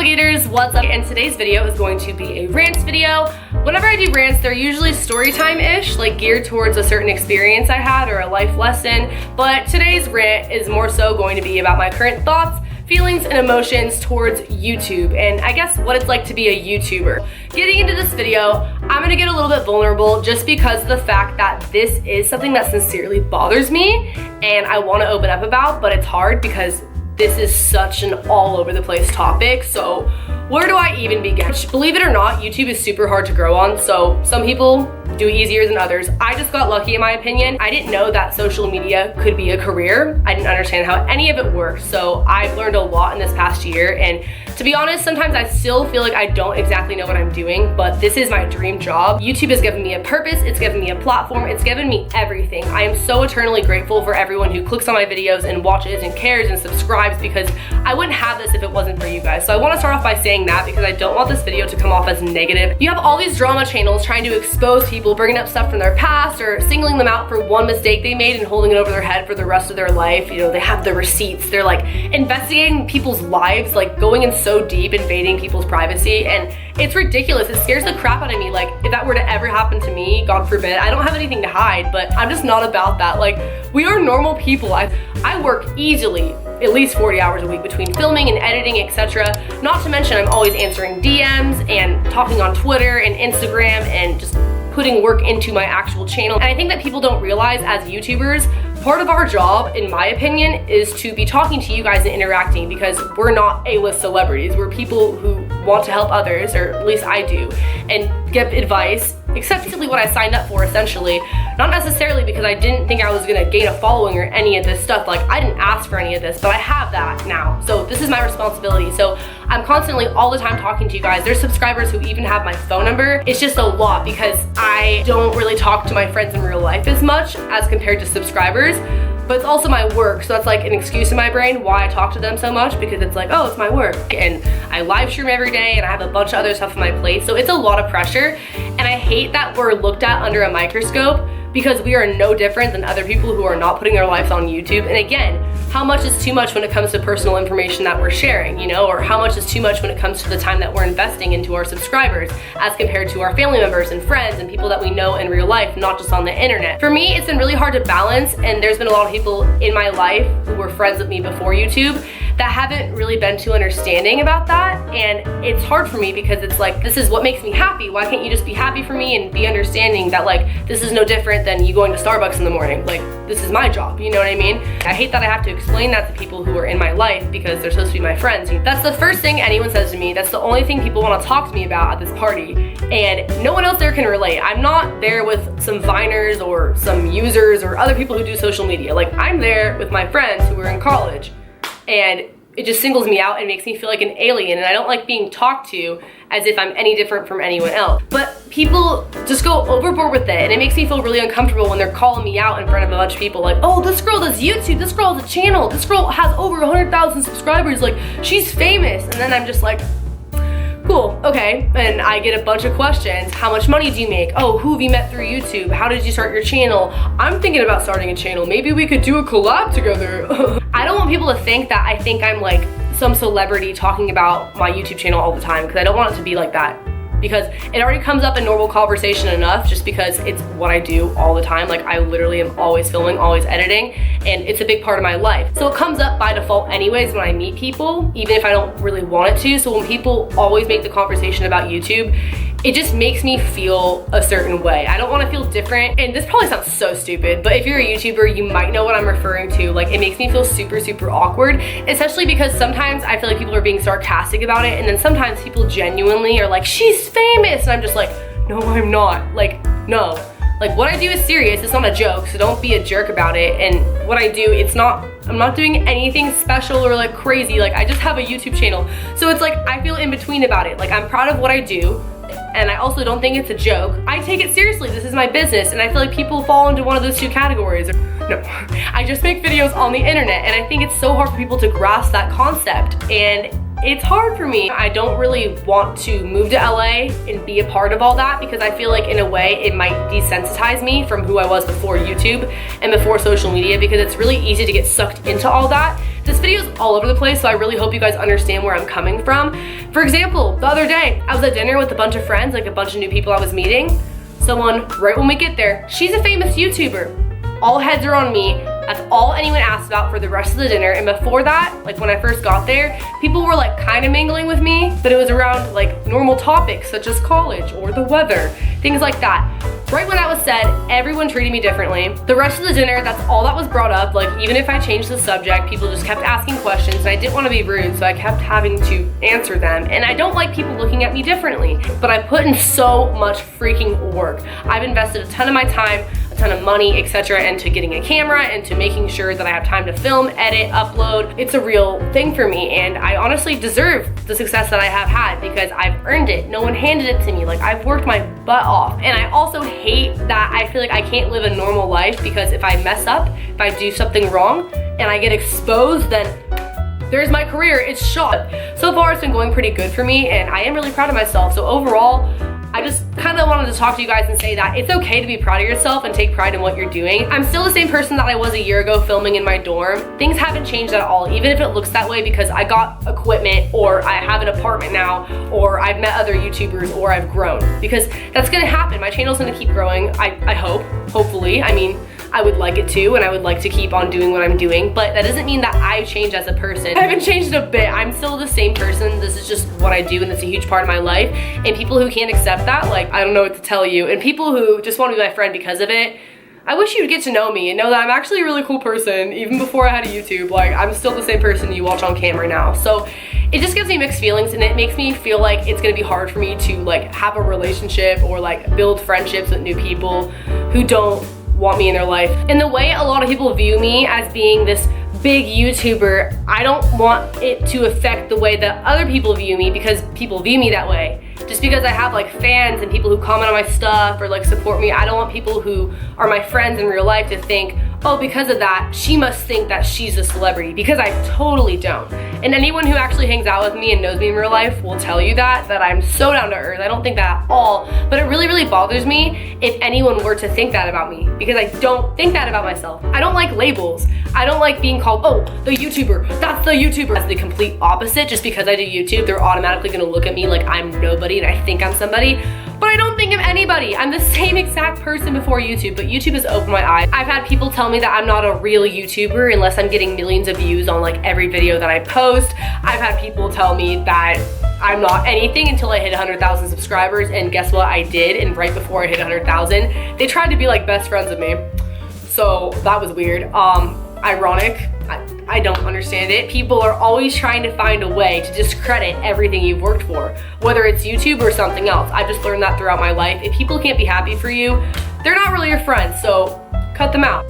alligators, what's up? And today's video is going to be a rants video. Whenever I do rants, they're usually story time-ish, like geared towards a certain experience I had or a life lesson. But today's rant is more so going to be about my current thoughts, feelings, and emotions towards YouTube, and I guess what it's like to be a YouTuber. Getting into this video, I'm gonna get a little bit vulnerable just because of the fact that this is something that sincerely bothers me and I want to open up about, but it's hard because this is such an all over the place topic. So where do I even begin? Believe it or not, YouTube is super hard to grow on, so some people do it easier than others. I just got lucky in my opinion. I didn't know that social media could be a career. I didn't understand how any of it worked, so I've learned a lot in this past year, and to be honest, sometimes I still feel like I don't exactly know what I'm doing, but this is my dream job. YouTube has given me a purpose, it's given me a platform, it's given me everything. I am so eternally grateful for everyone who clicks on my videos and watches and cares and subscribes, because I wouldn't have this if it wasn't for you guys. So I want to start off by saying that because I don't want this video to come off as negative. You have all these drama channels trying to expose people, bringing up stuff from their past or singling them out for one mistake they made and holding it over their head for the rest of their life. You know, they have the receipts. They're like investigating people's lives, like going in so deep, invading people's privacy, and it's ridiculous. It scares the crap out of me. Like, if that were to ever happen to me, God forbid, I don't have anything to hide, but I'm just not about that. Like, we are normal people. I work easily at least 40 hours a week between filming and editing, etc. Not to mention I'm always answering DMs and talking on Twitter and Instagram and just putting work into my actual channel. And I think that people don't realize as YouTubers, part of our job, in my opinion, is to be talking to you guys and interacting, because we're not A-list celebrities. We're people who want to help others, or at least I do, and give advice, acceptably what I signed up for, essentially. Not necessarily because I didn't think I was gonna gain a following or any of this stuff. Like, I didn't ask for any of this, but I have that now. So this is my responsibility. So I'm constantly all the time talking to you guys. There's subscribers who even have my phone number. It's just a lot because I don't really talk to my friends in real life as much as compared to subscribers. But it's also my work, so that's like an excuse in my brain why I talk to them so much, because it's like, oh, it's my work. And I live stream every day and I have a bunch of other stuff on my plate, so it's a lot of pressure. And I hate that we're looked at under a microscope because we are no different than other people who are not putting their lives on YouTube. And again, how much is too much when it comes to personal information that we're sharing, you know, or how much is too much when it comes to the time that we're investing into our subscribers as compared to our family members and friends and people that we know in real life, not just on the internet. For me, it's been really hard to balance, and there's been a lot of people in my life who were friends with me before YouTube that haven't really been too understanding about that, and it's hard for me because it's like, this is what makes me happy. Why can't you just be happy for me and be understanding that, like, this is no different than you going to Starbucks in the morning? Like, this is my job, you know what I mean? I hate that I have to explain that to people who are in my life because they're supposed to be my friends. That's the first thing anyone says to me. That's the only thing people want to talk to me about at this party, and no one else there can relate. I'm not there with some Viners or some users or other people who do social media. Like, I'm there with my friends who are in college, and it just singles me out and makes me feel like an alien, and I don't like being talked to as if I'm any different from anyone else. But people just go overboard with it, and it makes me feel really uncomfortable when they're calling me out in front of a bunch of people, like, oh, this girl does YouTube, this girl has a channel, this girl has over 100,000 subscribers, like, she's famous. And then I'm just like, cool, okay. And I get a bunch of questions. How much money do you make? Oh, who have you met through YouTube? How did you start your channel? I'm thinking about starting a channel. Maybe we could do a collab together. I don't want people to think that I think I'm like some celebrity talking about my YouTube channel all the time, because I don't want it to be like that. Because it already comes up in normal conversation enough, just because it's what I do all the time. Like, I literally am always filming, always editing, and it's a big part of my life. So it comes up by default anyways when I meet people, even if I don't really want it to. So when people always make the conversation about YouTube, it just makes me feel a certain way. I don't want to feel different, and this probably sounds so stupid, but if you're a YouTuber, you might know what I'm referring to. Like, it makes me feel super, super awkward, especially because sometimes I feel like people are being sarcastic about it, and then sometimes people genuinely are like, she's famous, and I'm just like, no, I'm not. Like, no. Like, what I do is serious, it's not a joke, so don't be a jerk about it. And what I do, I'm not doing anything special or like crazy. Like, I just have a YouTube channel. So it's like, I feel in between about it. Like, I'm proud of what I do, and I also don't think it's a joke. I take it seriously, this is my business, and I feel like people fall into one of those two categories. No, I just make videos on the internet, and I think it's so hard for people to grasp that concept, and it's hard for me. I don't really want to move to LA and be a part of all that, because I feel like in a way it might desensitize me from who I was before YouTube and before social media, because it's really easy to get sucked into all that This video is all over the place, so I really hope you guys understand where I'm coming from. For example, the other day, I was at dinner with a bunch of friends, like a bunch of new people I was meeting. Someone, right when we get there, she's a famous YouTuber. All heads are on me. That's all anyone asked about for the rest of the dinner. And before that, like when I first got there, people were like kind of mingling with me, but it was around like normal topics such as college or the weather, things like that. Right when that was said, everyone treated me differently. The rest of the dinner, that's all that was brought up. Like even if I changed the subject, people just kept asking questions and I didn't want to be rude, so I kept having to answer them. And I don't like people looking at me differently, but I put in so much freaking work. I've invested a ton of my time, a ton of money, etc. into getting a camera, into making sure that I have time to film, edit, upload. It's a real thing for me, and I honestly deserve the success that I have had because I've earned it. No one handed it to me. Like I've worked my butt off. And I also hate that I feel like I can't live a normal life because if I mess up, if I do something wrong and I get exposed, then there's my career, it's shot. So far it's been going pretty good for me and I am really proud of myself. So overall, I just kind of wanted to talk to you guys and say that it's okay to be proud of yourself and take pride in what you're doing. I'm still the same person that I was a year ago filming in my dorm. Things haven't changed at all, even if it looks that way because I got equipment or I have an apartment now or I've met other YouTubers or I've grown. Because that's gonna happen. My channel's gonna keep growing, I hope, hopefully. I mean, I would like it to, and I would like to keep on doing what I'm doing, but that doesn't mean that I've changed as a person. I haven't changed a bit. I'm still the same person. This is just what I do, and it's a huge part of my life. And people who can't accept that, like, I don't know what to tell you. And people who just want to be my friend because of it, I wish you'd get to know me and know that I'm actually a really cool person. Even before I had a YouTube, like, I'm still the same person you watch on camera now. So it just gives me mixed feelings, and it makes me feel like it's gonna be hard for me to like have a relationship or like build friendships with new people who don't want me in their life. And the way a lot of people view me as being this big YouTuber, I don't want it to affect the way that other people view me because people view me that way. Just because I have like fans and people who comment on my stuff or like support me, I don't want people who are my friends in real life to think, oh, because of that, she must think that she's a celebrity, because I totally don't. And anyone who actually hangs out with me and knows me in real life will tell you that I'm so down to earth. I don't think that at all, but it really, really bothers me if anyone were to think that about me, because I don't think that about myself. I don't like labels. I don't like being called, oh, the YouTuber, that's the YouTuber. That's the complete opposite. Just because I do YouTube, they're automatically gonna look at me like I'm nobody and I think I'm somebody. But I don't think of anybody. I'm the same exact person before YouTube, but YouTube has opened my eyes. I've had people tell me that I'm not a real YouTuber unless I'm getting millions of views on like every video that I post. I've had people tell me that I'm not anything until I hit 100,000 subscribers, and guess what? I did, and right before I hit 100,000, they tried to be like best friends with me. So that was weird. Ironic. I don't understand it. People are always trying to find a way to discredit everything you've worked for, whether it's YouTube or something else. I've just learned that throughout my life. If people can't be happy for you, they're not really your friends, so cut them out.